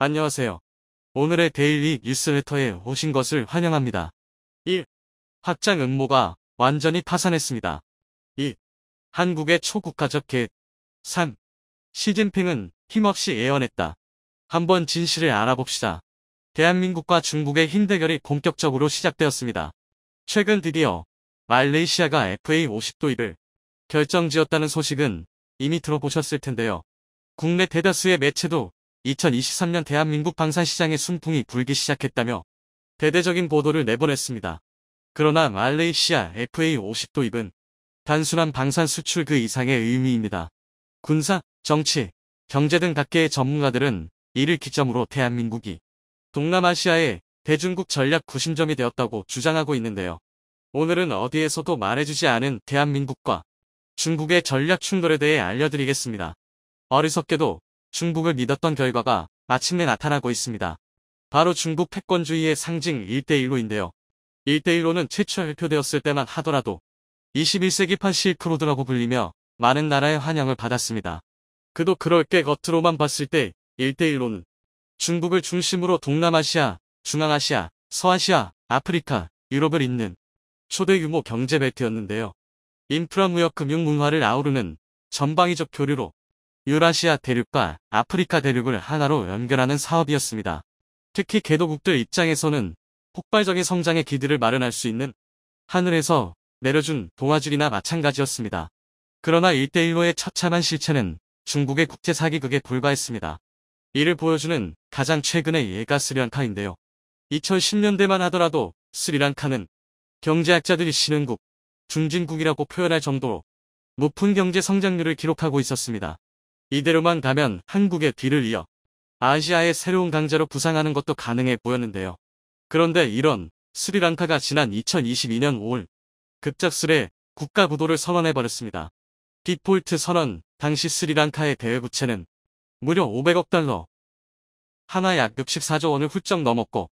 안녕하세요. 오늘의 데일리 뉴스레터에 오신 것을 환영합니다. 1. 확장 음모가 완전히 파산했습니다. 2. 한국의 초국가적 계획. 3. 시진핑은 힘없이 예언했다. 한번 진실을 알아봅시다. 대한민국과 중국의 힘대결이 본격적으로 시작되었습니다. 최근 드디어 말레이시아가 FA50 도입을 결정지었다는 소식은 이미 들어보셨을 텐데요. 국내 대다수의 매체도 2023년 대한민국 방산시장의 순풍이 불기 시작했다며 대대적인 보도를 내보냈습니다. 그러나 말레이시아 FA50 도입은 단순한 방산 수출 그 이상의 의미입니다. 군사, 정치, 경제 등 각계의 전문가들은 이를 기점으로 대한민국이 동남아시아의 대중국 전략 구심점이 되었다고 주장하고 있는데요. 오늘은 어디에서도 말해주지 않은 대한민국과 중국의 전략 충돌에 대해 알려드리겠습니다. 어리석게도 중국을 믿었던 결과가 마침내 나타나고 있습니다. 바로 중국 패권주의의 상징 1대1로인데요. 1대1로는 최초 발표되었을 때만 하더라도 21세기판 실크로드라고 불리며 많은 나라의 환영을 받았습니다. 그도 그럴 게 겉으로만 봤을 때 1대1로는 중국을 중심으로 동남아시아, 중앙아시아, 서아시아, 아프리카, 유럽을 잇는 초대규모 경제벨트였는데요. 인프라 무역 금융 문화를 아우르는 전방위적 교류로 유라시아 대륙과 아프리카 대륙을 하나로 연결하는 사업이었습니다. 특히 개도국들 입장에서는 폭발적인 성장의 기들을 마련할 수 있는 하늘에서 내려준 동아줄이나 마찬가지였습니다. 그러나 1대1로의 처참한 실체는 중국의 국제사기극에 불과했습니다. 이를 보여주는 가장 최근의 예가 스리랑카인데요. 2010년대만 하더라도 스리랑카는 경제학자들이 신흥국, 중진국이라고 표현할 정도로 높은 경제 성장률을 기록하고 있었습니다. 이대로만 가면 한국의 뒤를 이어 아시아의 새로운 강자로 부상하는 것도 가능해 보였는데요. 그런데 이런 스리랑카가 지난 2022년 5월 급작스레 국가 부도를 선언해버렸습니다. 디폴트 선언, 당시 스리랑카의 대외부채는 무려 500억 달러, 하나 약 64조 원을 훌쩍 넘었고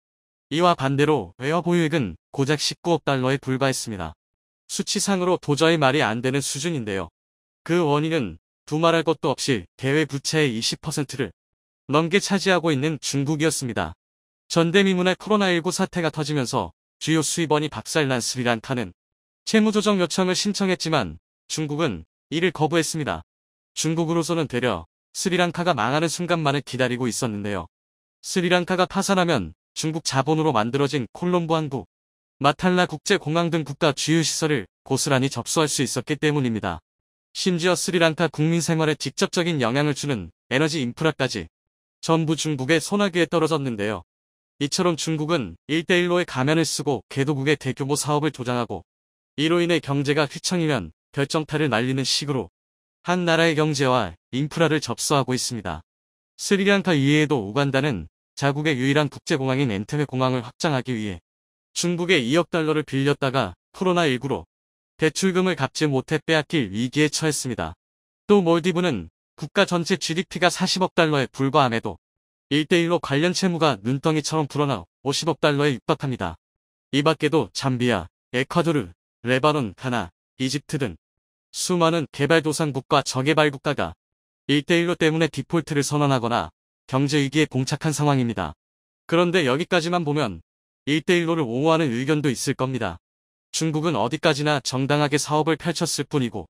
이와 반대로 외화 보유액은 고작 19억 달러에 불과했습니다. 수치상으로 도저히 말이 안 되는 수준인데요. 그 원인은 두말할 것도 없이 대외 부채의 20%를 넘게 차지하고 있는 중국이었습니다. 전대미문의 코로나19 사태가 터지면서 주요 수입원이 박살난 스리랑카는 채무조정 요청을 신청했지만 중국은 이를 거부했습니다. 중국으로서는 되려 스리랑카가 망하는 순간만을 기다리고 있었는데요. 스리랑카가 파산하면 중국 자본으로 만들어진 콜롬보 항구, 마탈라 국제공항 등 국가 주요 시설을 고스란히 접수할 수 있었기 때문입니다. 심지어 스리랑카 국민 생활에 직접적인 영향을 주는 에너지 인프라까지 전부 중국의 손아귀에 떨어졌는데요. 이처럼 중국은 1대1로의 가면을 쓰고 개도국의 대규모 사업을 조장하고 이로 인해 경제가 휘청이면 결정타를 날리는 식으로 한 나라의 경제와 인프라를 접수하고 있습니다. 스리랑카 이외에도 우간다는 자국의 유일한 국제공항인 엔테베 공항을 확장하기 위해 중국에 2억 달러를 빌렸다가 코로나19로 대출금을 갚지 못해 빼앗길 위기에 처했습니다. 또 몰디브는 국가 전체 GDP가 40억 달러에 불과함에도 1대1로 관련 채무가 눈덩이처럼 불어나 50억 달러에 육박합니다. 이 밖에도 잠비아, 에콰도르, 레바논, 가나, 이집트 등 수많은 개발도상국과 저개발국가가 1대1로 때문에 디폴트를 선언하거나 경제위기에 봉착한 상황입니다. 그런데 여기까지만 보면 1대1로를 옹호하는 의견도 있을 겁니다. 중국은 어디까지나 정당하게 사업을 펼쳤을 뿐이고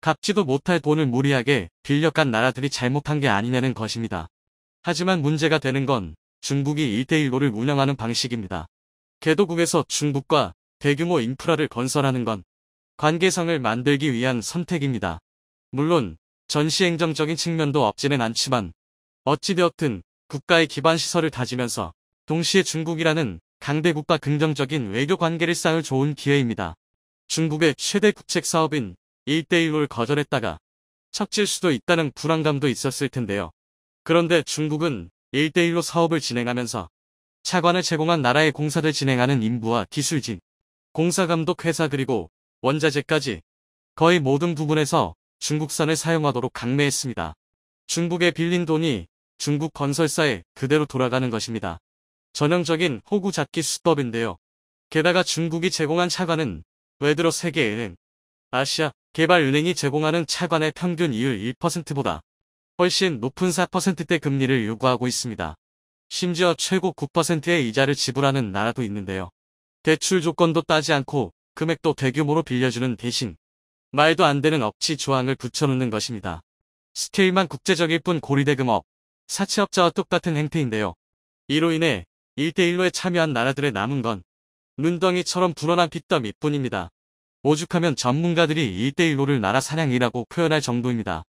갚지도 못할 돈을 무리하게 빌려간 나라들이 잘못한 게 아니냐는 것입니다. 하지만 문제가 되는 건 중국이 1대1로를 운영하는 방식입니다. 개도국에서 중국과 대규모 인프라를 건설하는 건 관계성을 만들기 위한 선택입니다. 물론 전시행정적인 측면도 없지는 않지만 어찌되었든 국가의 기반 시설을 다지면서 동시에 중국이라는 강대국과 긍정적인 외교 관계를 쌓을 좋은 기회입니다. 중국의 최대 국책 사업인 1대1로를 거절했다가 척질 수도 있다는 불안감도 있었을 텐데요. 그런데 중국은 1대1로 사업을 진행하면서 차관을 제공한 나라의 공사를 진행하는 인부와 기술진, 공사감독 회사 그리고 원자재까지 거의 모든 부분에서 중국산을 사용하도록 강매했습니다. 중국에 빌린 돈이 중국 건설사에 그대로 돌아가는 것입니다. 전형적인 호구 잡기 수법인데요. 게다가 중국이 제공한 차관은 외들어 세계은행, 아시아 개발은행이 제공하는 차관의 평균 이율 1%보다 훨씬 높은 4%대 금리를 요구하고 있습니다. 심지어 최고 9%의 이자를 지불하는 나라도 있는데요. 대출 조건도 따지 않고 금액도 대규모로 빌려주는 대신 말도 안 되는 억지 조항을 붙여놓는 것입니다. 스케일만 국제적일 뿐 고리대금업, 사채업자와 똑같은 행태인데요. 이로 인해 1대1로에 참여한 나라들의 남은 건 눈덩이처럼 불어난 빚더미뿐입니다. 오죽하면 전문가들이 1대1로를 나라 사냥이라고 표현할 정도입니다.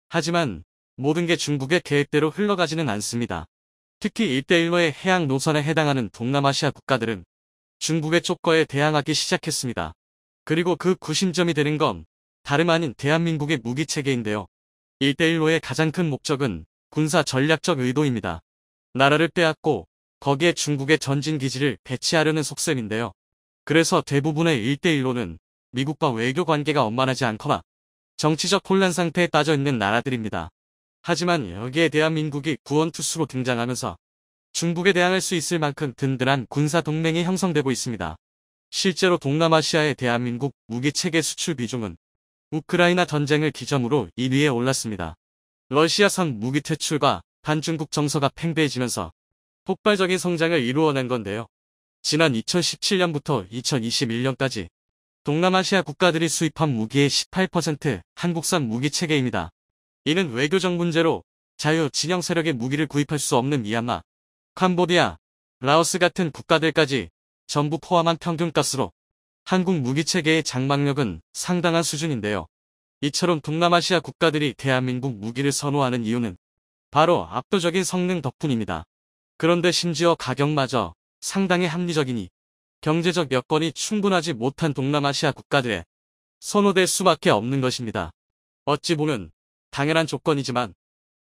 하지만 모든 게 중국의 계획대로 흘러가지는 않습니다. 특히 1대1로의 해양 노선에 해당하는 동남아시아 국가들은 중국의 촉거에 대항하기 시작했습니다. 그리고 그 구심점이 되는 건 다름 아닌 대한민국의 무기체계인데요. 1대1로의 가장 큰 목적은 군사 전략적 의도입니다. 나라를 빼앗고 거기에 중국의 전진기지를 배치하려는 속셈인데요. 그래서 대부분의 1대1로는 미국과 외교 관계가 원만하지 않거나 정치적 혼란 상태에 빠져 있는 나라들입니다. 하지만 여기에 대한민국이 구원투수로 등장하면서 중국에 대항할 수 있을 만큼 든든한 군사 동맹이 형성되고 있습니다. 실제로 동남아시아의 대한민국 무기체계 수출 비중은 우크라이나 전쟁을 기점으로 1위에 올랐습니다. 러시아산 무기 퇴출과 반중국 정서가 팽배해지면서 폭발적인 성장을 이루어낸 건데요. 지난 2017년부터 2021년까지 동남아시아 국가들이 수입한 무기의 18% 한국산 무기체계입니다. 이는 외교적 문제로 자유 진영 세력의 무기를 구입할 수 없는 미얀마, 캄보디아, 라오스 같은 국가들까지 전부 포함한 평균가스로 한국 무기체계의 장막력은 상당한 수준인데요. 이처럼 동남아시아 국가들이 대한민국 무기를 선호하는 이유는 바로 압도적인 성능 덕분입니다. 그런데 심지어 가격마저 상당히 합리적이니 경제적 여건이 충분하지 못한 동남아시아 국가들에 선호될 수밖에 없는 것입니다. 어찌 보면 당연한 조건이지만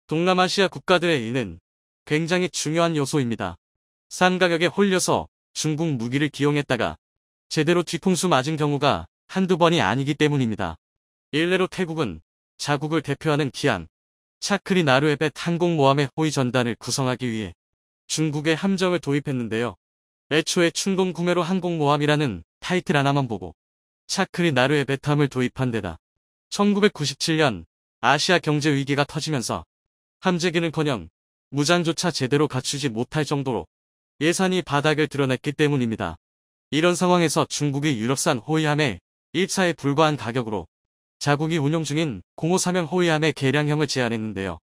동남아시아 국가들의 이는 굉장히 중요한 요소입니다. 싼 가격에 홀려서 중국 무기를 기용했다가 제대로 뒤통수 맞은 경우가 한두 번이 아니기 때문입니다. 일례로 태국은 자국을 대표하는 기안, 차크리 나루에벳 항공모함의 호위 전단을 구성하기 위해 중국에 함정을 도입했는데요. 애초에 충동 구매로 항공모함이라는 타이틀 하나만 보고 차크리 나루에벳함을 도입한 데다 1997년 아시아 경제 위기가 터지면서 함재기는커녕 무장조차 제대로 갖추지 못할 정도로 예산이 바닥을 드러냈기 때문입니다. 이런 상황에서 중국이 유럽산 호위함의 1차에 불과한 가격으로 자국이 운용 중인 053형 호위함의 개량형을 제안했는데요.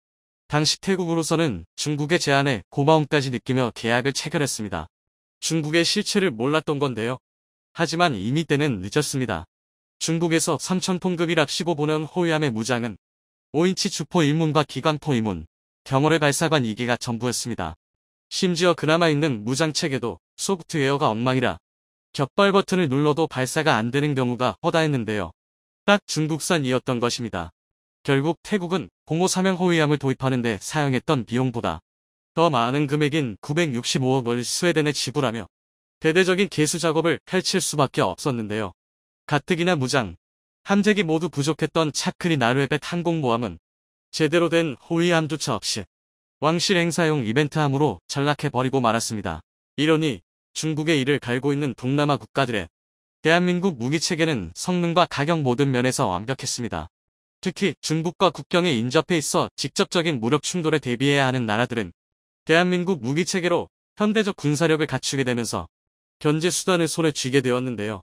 당시 태국으로서는 중국의 제안에 고마움까지 느끼며 계약을 체결했습니다. 중국의 실체를 몰랐던 건데요. 하지만 이미 때는 늦었습니다. 중국에서 3,000톤급이라 15보는 호위함의 무장은 5인치 주포 1문과 기관포 2문, 경월의 발사관 2개가 전부였습니다. 심지어 그나마 있는 무장체계도 소프트웨어가 엉망이라 격발 버튼을 눌러도 발사가 안 되는 경우가 허다했는데요. 딱 중국산이었던 것입니다. 결국 태국은 053형 호위함을 도입하는 데 사용했던 비용보다 더 많은 금액인 965억을 스웨덴에 지불하며 대대적인 개수 작업을 펼칠 수밖에 없었는데요. 가뜩이나 무장, 함재기 모두 부족했던 차크리 나루에벳 항공모함은 제대로 된 호위함조차 없이 왕실 행사용 이벤트함으로 전락해버리고 말았습니다. 이러니 중국의 이를 갈고 있는 동남아 국가들의 대한민국 무기체계는 성능과 가격 모든 면에서 완벽했습니다. 특히 중국과 국경에 인접해 있어 직접적인 무력 충돌에 대비해야 하는 나라들은 대한민국 무기체계로 현대적 군사력을 갖추게 되면서 견제 수단을 손에 쥐게 되었는데요.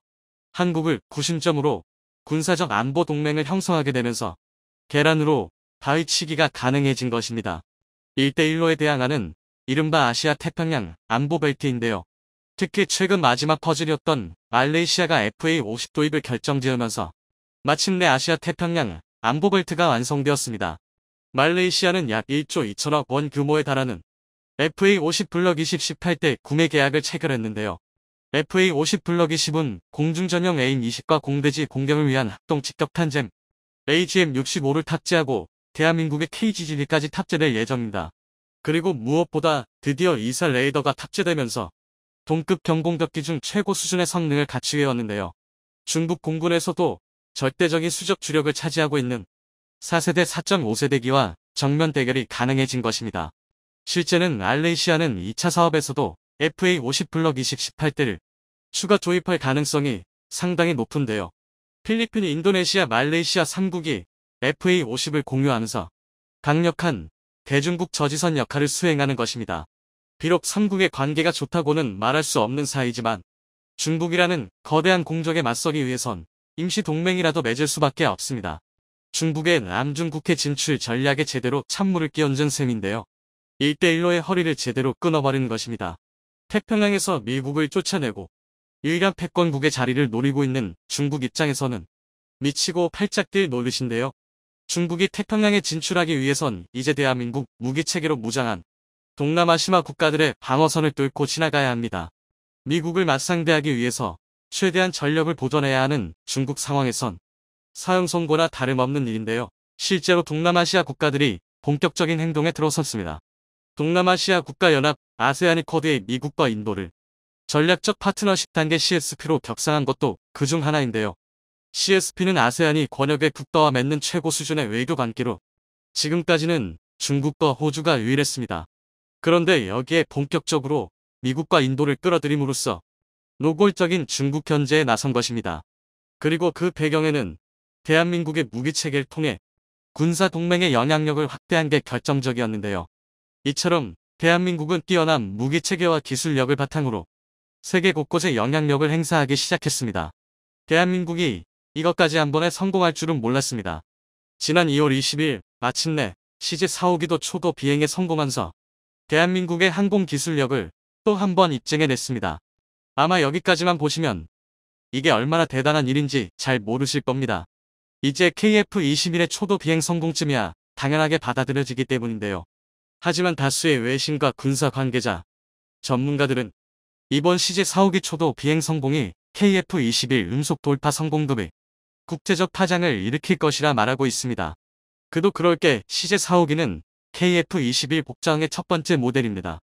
한국을 구심점으로 군사적 안보 동맹을 형성하게 되면서 계란으로 바위치기가 가능해진 것입니다. 1대1로에 대항하는 이른바 아시아 태평양 안보벨트인데요. 특히 최근 마지막 퍼즐이었던 말레이시아가 FA-50 도입을 결정지으면서 마침내 아시아 태평양 안보벨트가 완성되었습니다. 말레이시아는 약 1조 2천억 원 규모에 달하는 FA-50 블럭 20 18대 구매 계약을 체결했는데요. FA-50 블럭 20은 공중전용 AIM-20과 공대지 공격을 위한 합동 직격탄잼 AGM-65를 탑재하고 대한민국의 KGGD까지 탑재될 예정입니다. 그리고 무엇보다 드디어 이사 레이더가 탑재되면서 동급 경공격기 중 최고 수준의 성능을 갖추게 되었는데요. 중국 공군에서도 절대적인 수적 주력을 차지하고 있는 4세대 4.5세대기와 정면 대결이 가능해진 것입니다. 실제는 말레이시아는 2차 사업에서도 FA-50 블럭 20 18대를 추가 도입할 가능성이 상당히 높은데요. 필리핀, 인도네시아, 말레이시아 3국이 FA-50을 공유하면서 강력한 대중국 저지선 역할을 수행하는 것입니다. 비록 삼국의 관계가 좋다고는 말할 수 없는 사이지만 중국이라는 거대한 공적에 맞서기 위해선 임시 동맹이라도 맺을 수밖에 없습니다. 중국의 남중국해 진출 전략에 제대로 찬물을 끼얹은 셈인데요. 1대1로의 허리를 제대로 끊어버리는 것입니다. 태평양에서 미국을 쫓아내고 일간 패권국의 자리를 노리고 있는 중국 입장에서는 미치고 팔짝 뛸 노릇인데요. 중국이 태평양에 진출하기 위해선 이제 대한민국 무기체계로 무장한 동남아시아 국가들의 방어선을 뚫고 지나가야 합니다. 미국을 맞상대하기 위해서 최대한 전력을 보존해야 하는 중국 상황에선 사형선고나 다름없는 일인데요. 실제로 동남아시아 국가들이 본격적인 행동에 들어섰습니다. 동남아시아 국가연합 아세안이 코드의 미국과 인도를 전략적 파트너십 단계 CSP로 격상한 것도 그중 하나인데요. CSP는 아세안이 권역의 국가와 맺는 최고 수준의 외교 관계로 지금까지는 중국과 호주가 유일했습니다. 그런데 여기에 본격적으로 미국과 인도를 끌어들임으로써 노골적인 중국 견제에 나선 것입니다. 그리고 그 배경에는 대한민국의 무기체계를 통해 군사동맹의 영향력을 확대한 게 결정적이었는데요. 이처럼 대한민국은 뛰어난 무기체계와 기술력을 바탕으로 세계 곳곳에 영향력을 행사하기 시작했습니다. 대한민국이 이것까지 한 번에 성공할 줄은 몰랐습니다. 지난 2월 20일 마침내 CJ-4호기도 초도 비행에 성공하면서 대한민국의 항공기술력을 또 한 번 입증해냈습니다. 아마 여기까지만 보시면 이게 얼마나 대단한 일인지 잘 모르실 겁니다. 이제 KF-21의 초도 비행 성공쯤이야 당연하게 받아들여지기 때문인데요. 하지만 다수의 외신과 군사 관계자, 전문가들은 이번 CJ-4호기 초도 비행 성공이 KF-21 음속 돌파 성공급의 국제적 파장을 일으킬 것이라 말하고 있습니다. 그도 그럴 게 CJ-4호기는 KF-21 복장의 첫 번째 모델입니다.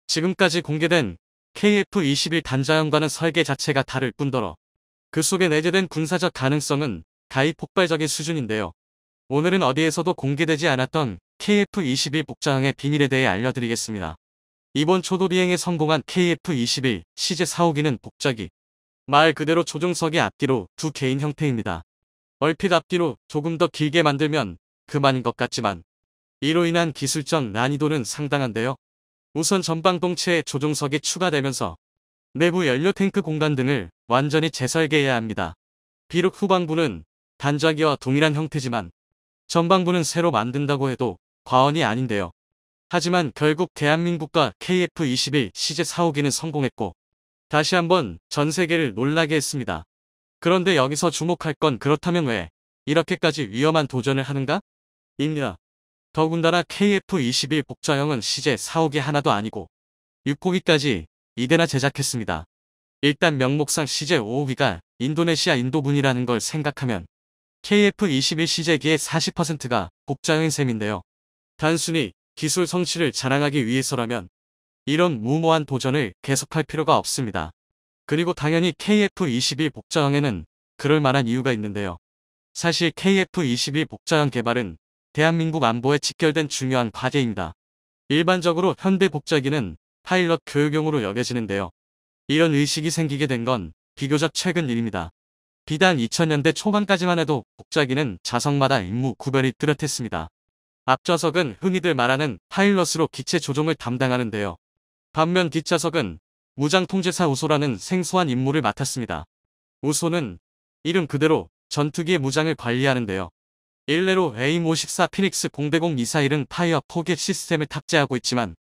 지금까지 공개된 KF-21 단자형과는 설계 자체가 다를 뿐더러 그 속에 내재된 군사적 가능성은 가히 폭발적인 수준인데요. 오늘은 어디에서도 공개되지 않았던 KF-21 복장의 비밀에 대해 알려드리겠습니다. 이번 초도 비행에 성공한 KF-21 CJ-4호기는 복작이 말 그대로 조종석의 앞뒤로 두 개인 형태입니다. 얼핏 앞뒤로 조금 더 길게 만들면 그만인 것 같지만 이로 인한 기술적 난이도는 상당한데요. 우선 전방동체에 조종석이 추가되면서 내부 연료 탱크 공간 등을 완전히 재설계해야 합니다. 비록 후방부는 단자기와 동일한 형태지만 전방부는 새로 만든다고 해도 과언이 아닌데요. 하지만 결국 대한민국과 KF-21 CJ-4호기는 성공했고 다시 한번 전 세계를 놀라게 했습니다. 그런데 여기서 주목할 건 그렇다면 왜 이렇게까지 위험한 도전을 하는가? 입니다. 더군다나 KF-21 복자형은 CJ-4호기 하나도 아니고 6호기까지 2대나 제작했습니다. 일단 명목상 CJ-5호기가 인도네시아 인도분이라는 걸 생각하면 KF-21 CJ기의 40%가 복자형인 셈인데요. 단순히 기술 성취를 자랑하기 위해서라면 이런 무모한 도전을 계속할 필요가 없습니다. 그리고 당연히 KF-21 복자형에는 그럴 만한 이유가 있는데요. 사실 KF-21 복자형 개발은 대한민국 안보에 직결된 중요한 과제입니다. 일반적으로 현대 복자기는 파일럿 교육용으로 여겨지는데요. 이런 의식이 생기게 된 건 비교적 최근 일입니다. 비단 2000년대 초반까지만 해도 복자기는 좌석마다 임무 구별이 뚜렷했습니다. 앞좌석은 흔히들 말하는 파일럿으로 기체 조종을 담당하는데요. 반면 뒷좌석은 무장통제사 우소라는 생소한 임무를 맡았습니다. 우소는 이름 그대로 전투기의 무장을 관리하는데요. 일례로 AIM-54 피닉스 공대공 미사일은 파이어 포겟 시스템을 탑재하고 있지만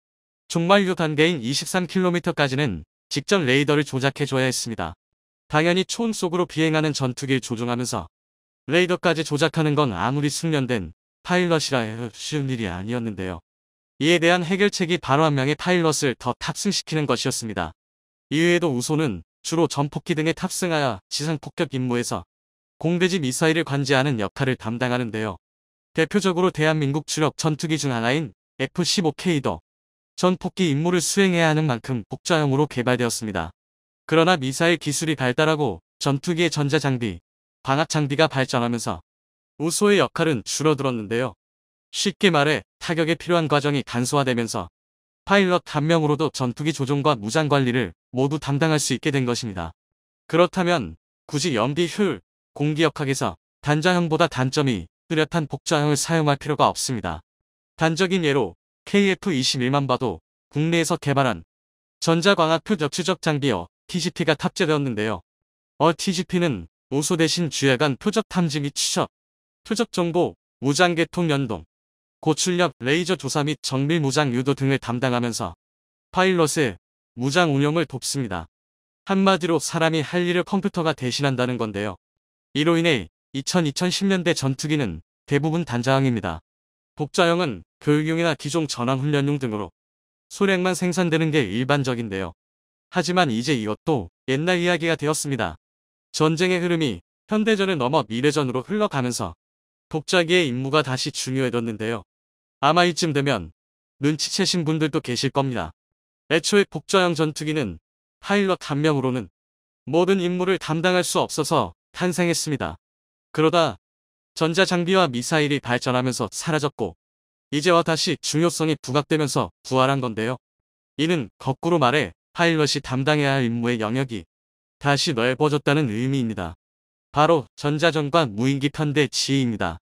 종만류 단계인 23km까지는 직접 레이더를 조작해줘야 했습니다. 당연히 총 속으로 비행하는 전투기를 조종하면서 레이더까지 조작하는 건 아무리 숙련된 파일럿이라 해도 쉬운 일이 아니었는데요. 이에 대한 해결책이 바로 한 명의 파일럿을 더 탑승시키는 것이었습니다. 이외에도 우소는 주로 전폭기 등에 탑승하여 지상폭격 임무에서 공대지 미사일을 관제하는 역할을 담당하는데요. 대표적으로 대한민국 주력 전투기 중 하나인 F-15K도 전폭기 임무를 수행해야 하는 만큼 복자형으로 개발되었습니다. 그러나 미사일 기술이 발달하고 전투기의 전자장비, 방압장비가 발전하면서 우소의 역할은 줄어들었는데요. 쉽게 말해 타격에 필요한 과정이 간소화되면서 파일럿 한 명으로도 전투기 조종과 무장 관리를 모두 담당할 수 있게 된 것입니다. 그렇다면 굳이 연비 효율, 공기역학에서 단자형보다 단점이 뚜렷한 복자형을 사용할 필요가 없습니다. 단적인 예로 KF-21만 봐도 국내에서 개발한 전자광학 표적 추적 장비어 TGP가 탑재되었는데요. TGP는 우소 대신 주야간 표적 탐지 및 추적, 표적 정보, 무장 계통 연동, 고출력 레이저 조사 및 정밀 무장 유도 등을 담당하면서 파일럿의 무장 운용을 돕습니다. 한마디로 사람이 할 일을 컴퓨터가 대신한다는 건데요. 이로 인해 2010년대 전투기는 대부분 단자형입니다. 복자형은 교육용이나 기종 전황 훈련용 등으로 소량만 생산되는 게 일반적인데요. 하지만 이제 이것도 옛날 이야기가 되었습니다. 전쟁의 흐름이 현대전을 넘어 미래전으로 흘러가면서 복자기의 임무가 다시 중요해졌는데요. 아마 이쯤 되면 눈치채신 분들도 계실 겁니다. 애초에 복자형 전투기는 파일럿 한 명으로는 모든 임무를 담당할 수 없어서 탄생했습니다. 그러다 전자장비와 미사일이 발전하면서 사라졌고 이제와 다시 중요성이 부각되면서 부활한 건데요. 이는 거꾸로 말해 파일럿이 담당해야 할 임무의 영역이 다시 넓어졌다는 의미입니다. 바로 전자전과 무인기 편대 지휘입니다.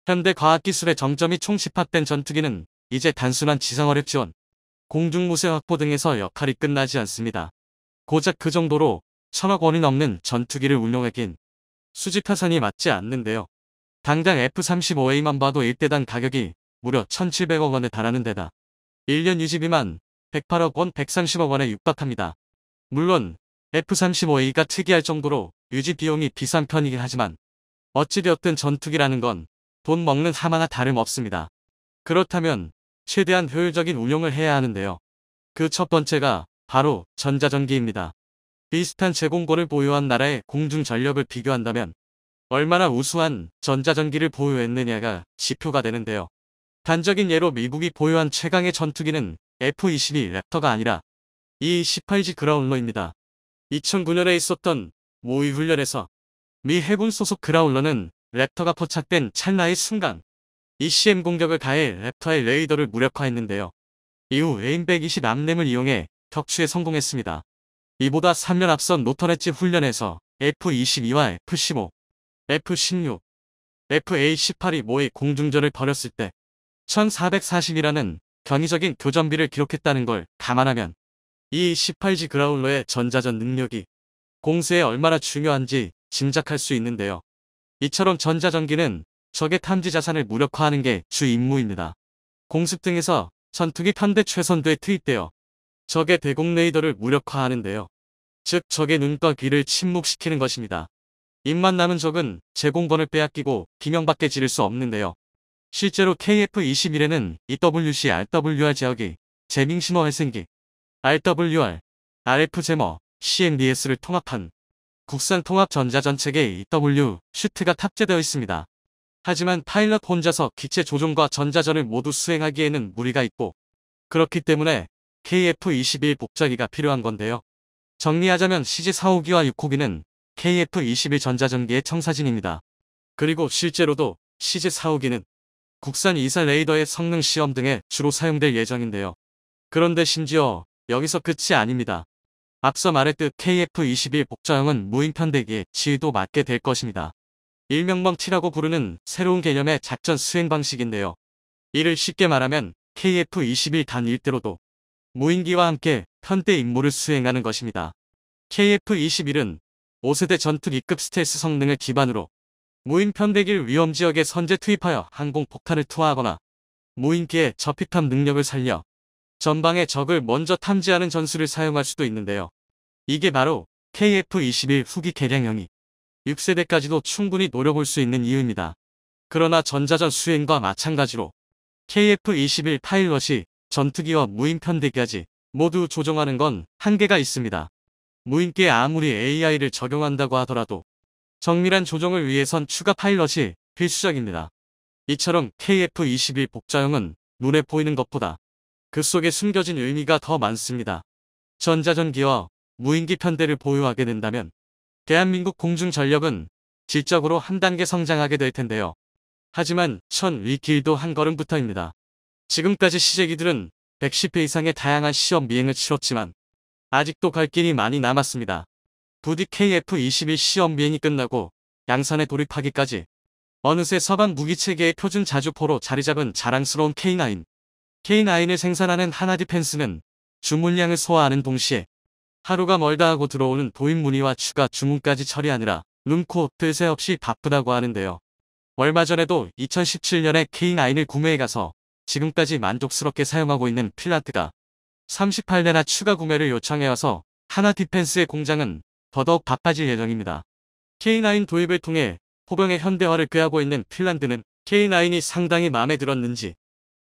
현대 과학기술의 정점이 총집합된 전투기는 이제 단순한 지상어뢰 지원, 공중무쇠 확보 등에서 역할이 끝나지 않습니다. 고작 그 정도로 1,000억 원이 넘는 전투기를 운용하기엔 수직 타산이 맞지 않는데요. 당장 F-35A만 봐도 1대당 가격이 무려 1,700억 원에 달하는 데다 1년 유지비만 108억 원, 130억 원에 육박합니다. 물론 F-35A가 특이할 정도로 유지 비용이 비싼 편이긴 하지만 어찌되었든 전투기라는 건 돈 먹는 하마나 다름없습니다. 그렇다면 최대한 효율적인 운용을 해야 하는데요. 그 첫 번째가 바로 전자전기입니다. 비슷한 제공권을 보유한 나라의 공중전력을 비교한다면 얼마나 우수한 전자전기를 보유했느냐가 지표가 되는데요. 단적인 예로 미국이 보유한 최강의 전투기는 F-22 랩터가 아니라 E-18G 그라울러입니다. 2009년에 있었던 모의 훈련에서 미 해군 소속 그라울러는 랩터가 포착된 찰나의 순간 ECM 공격을 가해 랩터의 레이더를 무력화했는데요. 이후 AIM-120 암램을 이용해 격추에 성공했습니다. 이보다 3년 앞선 노턴 엣지 훈련에서 F-22와 F-15, F-16, FA-18이 모의 공중전을 벌였을 때 1440이라는 견이적인 교전비를 기록했다는 걸 감안하면 이 18G 그라울러의 전자전 능력이 공세에 얼마나 중요한지 짐작할 수 있는데요. 이처럼 전자전기는 적의 탐지 자산을 무력화하는 게 주 임무입니다. 공습 등에서 전투기 편대 최선두에 투입되어 적의 대공 레이더를 무력화하는데요. 즉 적의 눈과 귀를 침묵시키는 것입니다. 입만 남은 적은 제공권을 빼앗기고 비명밖에 지를 수 없는데요. 실제로 KF-21에는 EWC RWR 제어기, 재밍심어 회생기, RWR, RF 제머, CMDS를 통합한 국산 통합 전자전체계 EW 슈트가 탑재되어 있습니다. 하지만 파일럿 혼자서 기체 조종과 전자전을 모두 수행하기에는 무리가 있고 그렇기 때문에 KF-21 복자기가 필요한 건데요. 정리하자면 CG-4호기와 6호기는 KF-21 전자전기의 청사진입니다. 그리고 실제로도 CG-4호기는 국산 이사 레이더의 성능 시험 등에 주로 사용될 예정인데요. 그런데 심지어 여기서 끝이 아닙니다. 앞서 말했듯 KF-21 복자형은 무인 편대기에 지휘도 맡게 될 것입니다. 일명멍 T라고 부르는 새로운 개념의 작전 수행 방식인데요. 이를 쉽게 말하면 KF-21 단 일대로도 무인기와 함께 편대 임무를 수행하는 것입니다. KF-21은 5세대 전투기급 스텔스 성능을 기반으로 무인 편대기를 위험지역에 선제 투입하여 항공폭탄을 투하하거나 무인기의 저피탐 능력을 살려 전방의 적을 먼저 탐지하는 전술을 사용할 수도 있는데요. 이게 바로 KF-21 후기 개량형이 6세대까지도 충분히 노려볼 수 있는 이유입니다. 그러나 전자전 수행과 마찬가지로 KF-21 파일럿이 전투기와 무인 편대기까지 모두 조종하는 건 한계가 있습니다. 무인기에 아무리 AI를 적용한다고 하더라도 정밀한 조종을 위해선 추가 파일럿이 필수적입니다. 이처럼 KF-21 복자형은 눈에 보이는 것보다 그 속에 숨겨진 의미가 더 많습니다. 전자전기와 무인기 편대를 보유하게 된다면 대한민국 공중전력은 질적으로 한 단계 성장하게 될 텐데요. 하지만 이 길도 한 걸음부터입니다. 지금까지 시제기들은 110회 이상의 다양한 시험 미행을 치렀지만 아직도 갈 길이 많이 남았습니다. 부디 KF-21 시험 미행이 끝나고 양산에 돌입하기까지 어느새 서방 무기체계의 표준 자주포로 자리잡은 자랑스러운 K9. K9을 생산하는 하나디펜스는 주문량을 소화하는 동시에 하루가 멀다 하고 들어오는 도입 문의와 추가 주문까지 처리하느라 눈코 뜰 새 없이 바쁘다고 하는데요. 얼마 전에도 2017년에 K9을 구매해가서 지금까지 만족스럽게 사용하고 있는 핀란드가 38대나 추가 구매를 요청해와서 하나 디펜스의 공장은 더더욱 바빠질 예정입니다. K9 도입을 통해 포병의 현대화를 꾀하고 있는 핀란드는 K9이 상당히 마음에 들었는지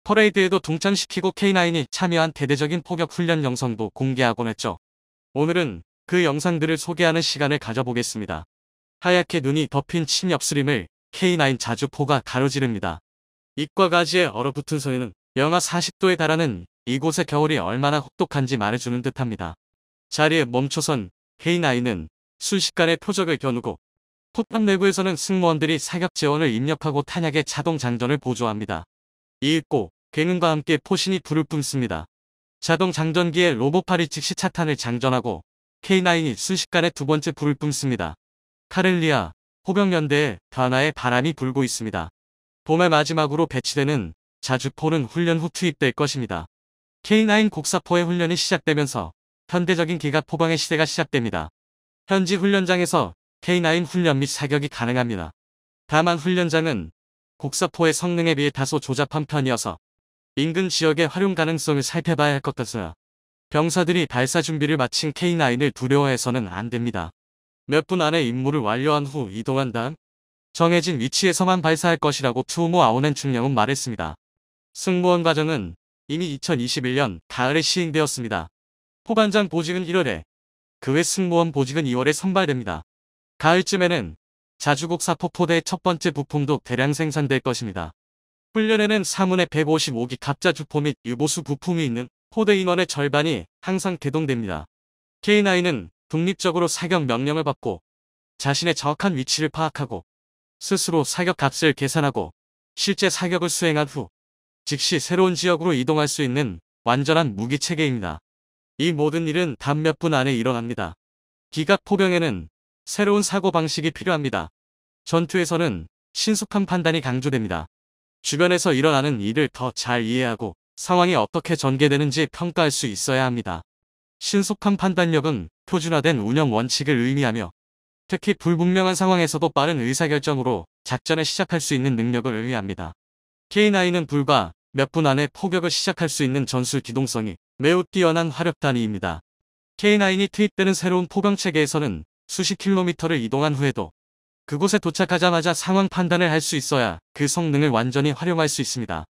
퍼레이드에도 동참시키고 K9이 참여한 대대적인 포격 훈련 영상도 공개하곤 했죠. 오늘은 그 영상들을 소개하는 시간을 가져보겠습니다. 하얗게 눈이 덮인 침엽 스림을 K9 자주포가 가로지릅니다. 잎과 가지에 얼어붙은 소리는 영하 40도에 달하는 이곳의 겨울이 얼마나 혹독한지 말해주는 듯합니다. 자리에 멈춰선 K9은 순식간에 표적을 겨누고 포탑 내부에서는 승무원들이 사격 재원을 입력하고 탄약의 자동 장전을 보조합니다. 이윽고 굉음과 함께 포신이 불을 뿜습니다. 자동 장전기에 로봇팔이 즉시 차탄을 장전하고 K9이 순식간에 두 번째 불을 뿜습니다. 카렐리아 포병연대에 변화의 바람이 불고 있습니다. 봄의 마지막으로 배치되는 자주포는 훈련 후 투입될 것입니다. K9 곡사포의 훈련이 시작되면서 현대적인 기갑 포병의 시대가 시작됩니다. 현지 훈련장에서 K9 훈련 및 사격이 가능합니다. 다만 훈련장은 곡사포의 성능에 비해 다소 조잡한 편이어서 인근 지역의 활용 가능성을 살펴봐야 할 것 같으나 병사들이 발사 준비를 마친 K9을 두려워해서는 안 됩니다. 몇 분 안에 임무를 완료한 후 이동한 다음 정해진 위치에서만 발사할 것이라고 투우모 아오넨 중령은 말했습니다. 승무원 과정은 이미 2021년 가을에 시행되었습니다. 포반장 보직은 1월에, 그 외 승무원 보직은 2월에 선발됩니다. 가을쯤에는 자주곡 사포포대의 첫 번째 부품도 대량 생산될 것입니다. 훈련에는 사문의 155기 갑자주포 및 유보수 부품이 있는 포대 인원의 절반이 항상 개동됩니다. K9은 독립적으로 사격 명령을 받고 자신의 정확한 위치를 파악하고 스스로 사격 값을 계산하고 실제 사격을 수행한 후 즉시 새로운 지역으로 이동할 수 있는 완전한 무기 체계입니다. 이 모든 일은 단 몇 분 안에 일어납니다. 기갑 포병에는 새로운 사고방식이 필요합니다. 전투에서는 신속한 판단이 강조됩니다. 주변에서 일어나는 일을 더 잘 이해하고 상황이 어떻게 전개되는지 평가할 수 있어야 합니다. 신속한 판단력은 표준화된 운영 원칙을 의미하며 특히 불분명한 상황에서도 빠른 의사결정으로 작전을 시작할 수 있는 능력을 의미합니다. K9은 불과 몇 분 안에 포격을 시작할 수 있는 전술 기동성이 매우 뛰어난 화력 단위입니다. K9이 투입되는 새로운 포병 체계에서는 수십 킬로미터를 이동한 후에도 그곳에 도착하자마자 상황 판단을 할 수 있어야 그 성능을 완전히 활용할 수 있습니다.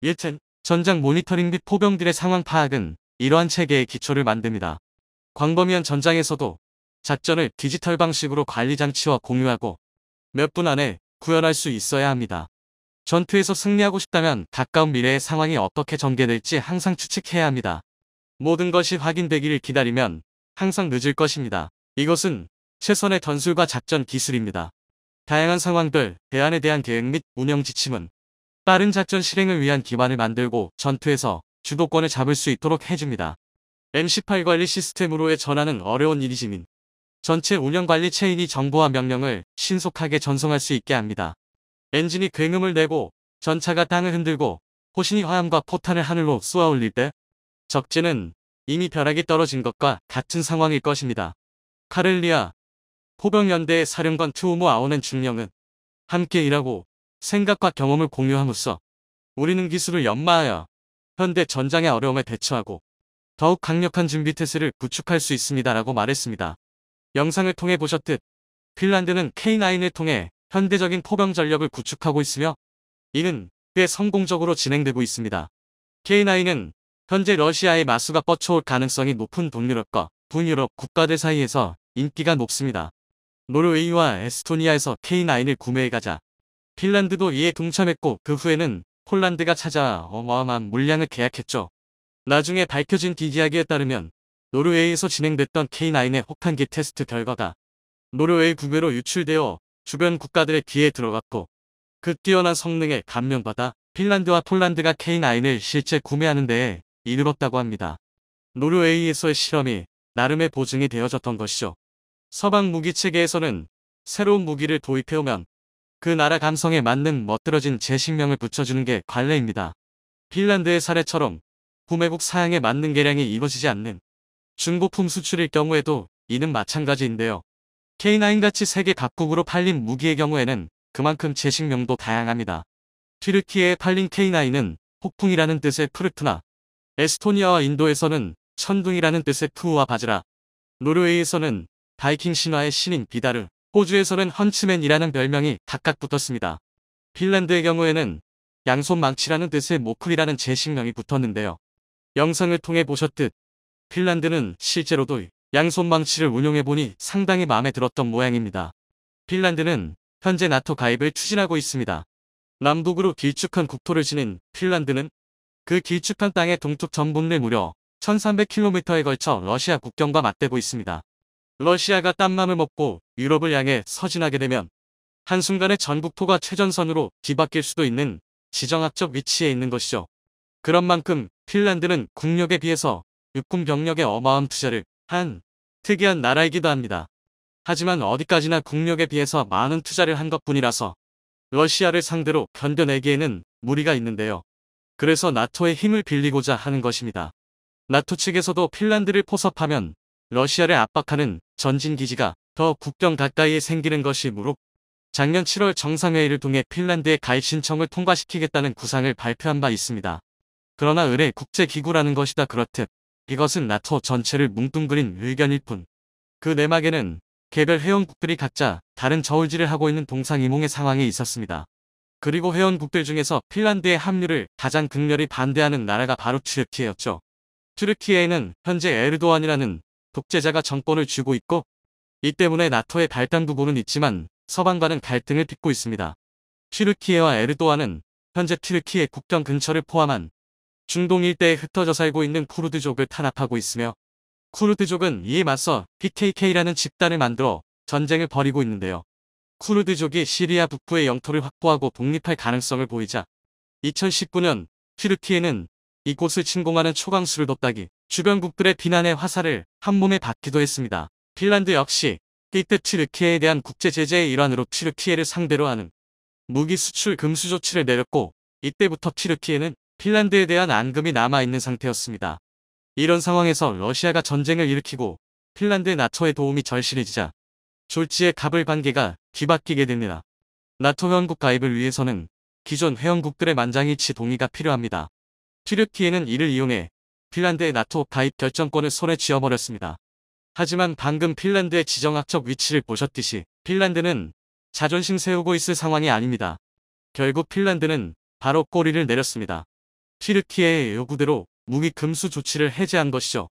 일튼 전장 모니터링 및 포병들의 상황 파악은 이러한 체계의 기초를 만듭니다. 광범위한 전장에서도 작전을 디지털 방식으로 관리 장치와 공유하고 몇 분 안에 구현할 수 있어야 합니다. 전투에서 승리하고 싶다면 가까운 미래의 상황이 어떻게 전개될지 항상 추측해야 합니다. 모든 것이 확인되기를 기다리면 항상 늦을 것입니다. 이것은 최선의 전술과 작전 기술입니다. 다양한 상황들, 대안에 대한 계획 및 운영 지침은 빠른 작전 실행을 위한 기반을 만들고 전투에서 주도권을 잡을 수 있도록 해줍니다. M18 관리 시스템으로의 전환은 어려운 일이지만 전체 운영 관리 체인이 정보와 명령을 신속하게 전송할 수 있게 합니다. 엔진이 굉음을 내고 전차가 땅을 흔들고 포신이 화염과 포탄을 하늘로 쏘아 올릴 때 적진은 이미 벼락이 떨어진 것과 같은 상황일 것입니다. 카렐리아 포병연대의 사령관 투우모 아오넨 중령은 함께 일하고 생각과 경험을 공유함으로써 우리는 기술을 연마하여 현대 전장의 어려움에 대처하고 더욱 강력한 준비 태세를 구축할 수 있습니다라고 말했습니다. 영상을 통해 보셨듯 핀란드는 K9을 통해 현대적인 포병 전력을 구축하고 있으며 이는 꽤 성공적으로 진행되고 있습니다. K9은 현재 러시아의 마수가 뻗쳐올 가능성이 높은 동유럽과 북유럽 국가들 사이에서 인기가 높습니다. 노르웨이와 에스토니아에서 K9을 구매해가자 핀란드도 이에 동참했고 그 후에는 폴란드가 찾아와 어마어마한 물량을 계약했죠. 나중에 밝혀진 뒷이야기에 따르면 노르웨이에서 진행됐던 K9의 혹한기 테스트 결과가 노르웨이 국외로 유출되어 주변 국가들의 귀에 들어갔고 그 뛰어난 성능에 감명받아 핀란드와 폴란드가 K9을 실제 구매하는 데에 이르렀다고 합니다. 노르웨이에서의 실험이 나름의 보증이 되어졌던 것이죠. 서방 무기 체계에서는 새로운 무기를 도입해오면 그 나라 감성에 맞는 멋들어진 재식명을 붙여주는 게 관례입니다. 핀란드의 사례처럼 구매국 사양에 맞는 개량이 이루어지지 않는 중고품 수출일 경우에도 이는 마찬가지인데요. K9같이 세계 각국으로 팔린 무기의 경우에는 그만큼 제식명도 다양합니다. 튀르키예에 팔린 K9은 폭풍이라는 뜻의 프르트나, 에스토니아와 인도에서는 천둥이라는 뜻의 푸우와 바즈라, 노르웨이에서는 바이킹 신화의 신인 비다르, 호주에서는 헌츠맨이라는 별명이 각각 붙었습니다. 핀란드의 경우에는 양손 망치라는 뜻의 모클이라는 제식명이 붙었는데요. 영상을 통해 보셨듯 핀란드는 실제로도 양손 망치를 운용해보니 상당히 마음에 들었던 모양입니다. 핀란드는 현재 나토 가입을 추진하고 있습니다. 남북으로 길쭉한 국토를 지닌 핀란드는 그 길쭉한 땅의 동쪽 전분을 무려 1300km에 걸쳐 러시아 국경과 맞대고 있습니다. 러시아가 딴맘을 먹고 유럽을 향해 서진하게 되면 한순간에 전국토가 최전선으로 뒤바뀔 수도 있는 지정학적 위치에 있는 것이죠. 그런 만큼 핀란드는 국력에 비해서 육군 병력에 어마어마한 투자를 한 특이한 나라이기도 합니다. 하지만 어디까지나 국력에 비해서 많은 투자를 한 것뿐이라서 러시아를 상대로 견뎌내기에는 무리가 있는데요. 그래서 나토의 힘을 빌리고자 하는 것입니다. 나토 측에서도 핀란드를 포섭하면 러시아를 압박하는 전진기지가 더 국경 가까이에 생기는 것이므로 작년 7월 정상회의를 통해 핀란드의 가입 신청을 통과시키겠다는 구상을 발표한 바 있습니다. 그러나 의뢰 국제기구라는 것이다 그렇듯 이것은 나토 전체를 뭉뚱그린 의견일 뿐. 그 내막에는 개별 회원국들이 각자 다른 저울질을 하고 있는 동상이몽의 상황에 있었습니다. 그리고 회원국들 중에서 핀란드의 합류를 가장 극렬히 반대하는 나라가 바로 튀르키예였죠. 튀르키예에는 현재 에르도안이라는 독재자가 정권을 쥐고 있고 이 때문에 나토의 발당 부분은 있지만 서방과는 갈등을 빚고 있습니다. 튀르키예와 에르도안은 현재 튀르키예 국경 근처를 포함한 중동 일대에 흩어져 살고 있는 쿠르드족을 탄압하고 있으며 쿠르드족은 이에 맞서 PKK라는 집단을 만들어 전쟁을 벌이고 있는데요. 쿠르드족이 시리아 북부의 영토를 확보하고 독립할 가능성을 보이자 2019년 튀르키예는 이곳을 침공하는 초강수를 뒀다기 주변국들의 비난의 화살을 한몸에 받기도 했습니다. 핀란드 역시 이때 튀르키예에 대한 국제 제재의 일환으로 튀르키예를 상대로 하는 무기 수출 금수 조치를 내렸고 이때부터 튀르키예는 핀란드에 대한 앙금이 남아있는 상태였습니다. 이런 상황에서 러시아가 전쟁을 일으키고 핀란드의 나토의 도움이 절실해지자 졸지에 갑을 관계가 뒤바뀌게 됩니다. 나토 회원국 가입을 위해서는 기존 회원국들의 만장일치 동의가 필요합니다. 튀르키예는 이를 이용해 핀란드의 나토 가입 결정권을 손에 쥐어버렸습니다. 하지만 방금 핀란드의 지정학적 위치를 보셨듯이 핀란드는 자존심 세우고 있을 상황이 아닙니다. 결국 핀란드는 바로 꼬리를 내렸습니다. 튀르키예의 요구대로 무기 금수 조치를 해제한 것이죠.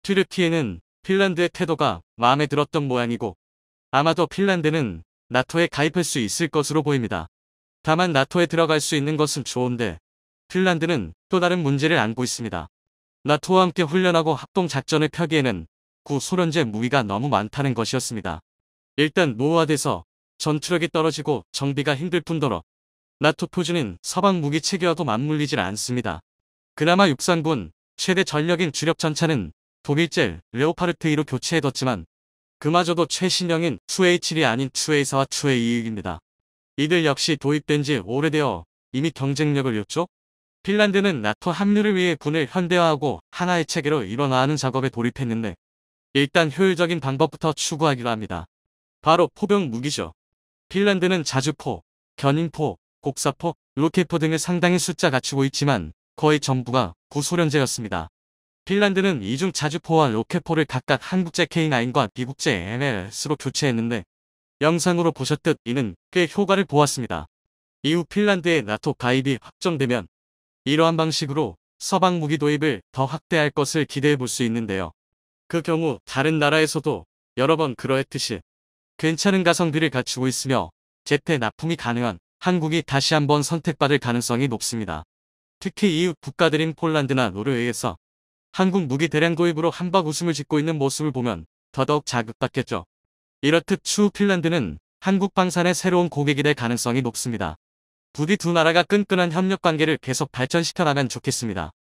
튀르키예는 핀란드의 태도가 마음에 들었던 모양이고 아마도 핀란드는 나토에 가입할 수 있을 것으로 보입니다. 다만 나토에 들어갈 수 있는 것은 좋은데 핀란드는 또 다른 문제를 안고 있습니다. 나토와 함께 훈련하고 합동작전을 펴기에는 구소련제 무기가 너무 많다는 것이었습니다. 일단 노후화돼서 전투력이 떨어지고 정비가 힘들 뿐더러 나토 표준인 서방 무기 체계와도 맞물리질 않습니다. 그나마 육상군 최대 전력인 주력 전차는 독일제 레오파르트 2로 교체해뒀지만 그마저도 최신형인 2A7이 아닌 2A4와 2A2입니다. 이들 역시 도입된 지 오래되어 이미 경쟁력을 잃었죠. 핀란드는 나토 합류를 위해 군을 현대화하고 하나의 체계로 일원화하는 작업에 돌입했는데 일단 효율적인 방법부터 추구하기로 합니다. 바로 포병 무기죠. 핀란드는 자주포, 견인포, 곡사포, 로켓포 등을 상당히 숫자 갖추고 있지만 거의 전부가 구소련제였습니다. 핀란드는 이중 자주포와 로켓포를 각각 한국제 K9과 미국제 MLS로 교체했는데 영상으로 보셨듯 이는 꽤 효과를 보았습니다. 이후 핀란드의 나토 가입이 확정되면 이러한 방식으로 서방 무기 도입을 더 확대할 것을 기대해 볼 수 있는데요. 그 경우 다른 나라에서도 여러 번 그러했듯이 괜찮은 가성비를 갖추고 있으며 제때 납품이 가능한 한국이 다시 한번 선택받을 가능성이 높습니다. 특히 이웃 국가들인 폴란드나 노르웨이에서 한국 무기 대량 도입으로 한박 웃음을 짓고 있는 모습을 보면 더더욱 자극받겠죠. 이렇듯 추후 핀란드는 한국 방산의 새로운 고객이 될 가능성이 높습니다. 부디 두 나라가 끈끈한 협력 관계를 계속 발전시켜 나가면 좋겠습니다.